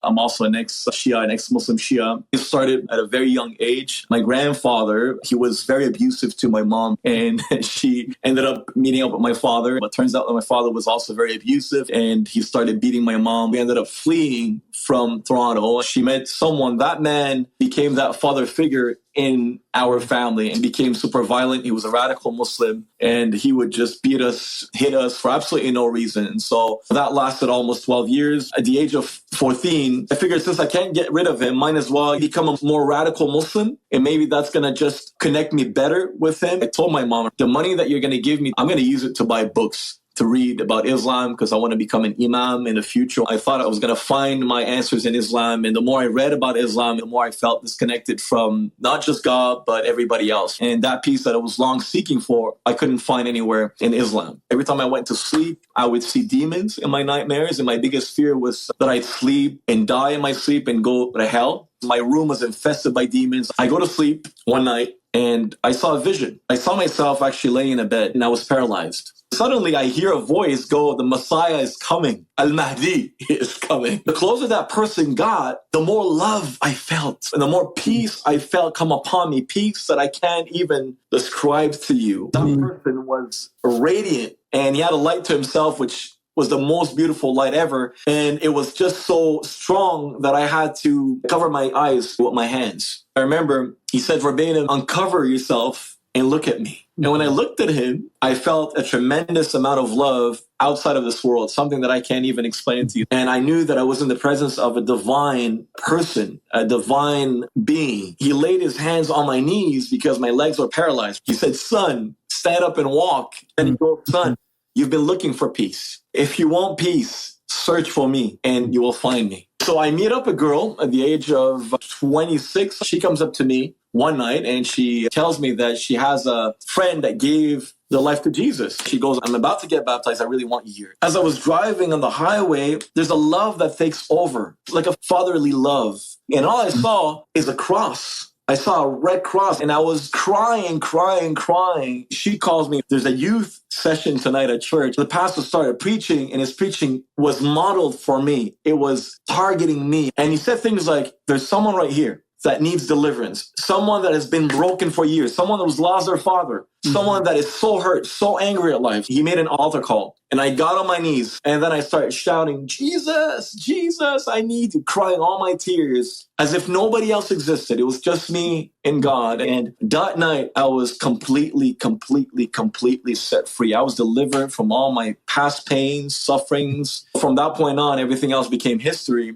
I'm also an ex-Shia, an ex-Muslim Shia. It started at a very young age. My grandfather, he was very abusive to my mom, and she ended up meeting up with my father. But it turns out that my father was also very abusive, and he started beating my mom. We ended up fleeing from Toronto. She met someone. That man became that father figure in our family and became super violent. He was a radical Muslim, and he would just beat us, hit us for absolutely no reason. And so that lasted almost 12 years. At the age of 14, I figured since I can't get rid of him, might as well become a more radical Muslim, and maybe that's going to just connect me better with him. I told my mom, the money that you're going to give me, I'm going to use it to buy books, to read about Islam, because I want to become an imam in the future. I thought I was going to find my answers in Islam. And the more I read about Islam, the more I felt disconnected from not just God, but everybody else. And that peace that I was long seeking for, I couldn't find anywhere in Islam. Every time I went to sleep, I would see demons in my nightmares. And my biggest fear was that I'd sleep and die in my sleep and go to hell. My room was infested by demons. I go to sleep one night and I saw a vision. I saw myself actually laying in a bed and I was paralyzed. Suddenly, I hear a voice go, the Messiah is coming. Al-Mahdi is coming. The closer that person got, the more love I felt and the more peace I felt come upon me, peace that I can't even describe to you. That person was radiant, and he had a light to himself, which was the most beautiful light ever. And it was just so strong that I had to cover my eyes with my hands. I remember he said verbatim, uncover yourself and look at me. And when I looked at him, I felt a tremendous amount of love outside of this world, something that I can't even explain to you. And I knew that I was in the presence of a divine person, a divine being. He laid his hands on my knees because my legs were paralyzed. He said, son, stand up and walk. And he told, son, you've been looking for peace. If you want peace, search for me and you will find me. So I meet up a girl at the age of 26. She comes up to me one night and she tells me that she has a friend that gave their life to Jesus. She goes, I'm about to get baptized. I really want you here. As I was driving on the highway, there's a love that takes over, like a fatherly love. And all I saw is a cross. I saw a red cross and I was crying. She calls me. There's a youth session tonight at church. The pastor started preaching and his preaching was modeled for me. It was targeting me. And he said things like, there's someone right here that needs deliverance, someone that has been broken for years, someone that was lost their father, someone that is so hurt, so angry at life. He made an altar call and I got on my knees and then I started shouting, Jesus, Jesus, I need you, crying all my tears as if nobody else existed. It was just me and God. And that night I was completely set free. I was delivered from all my past pains, sufferings. From that point on, everything else became history.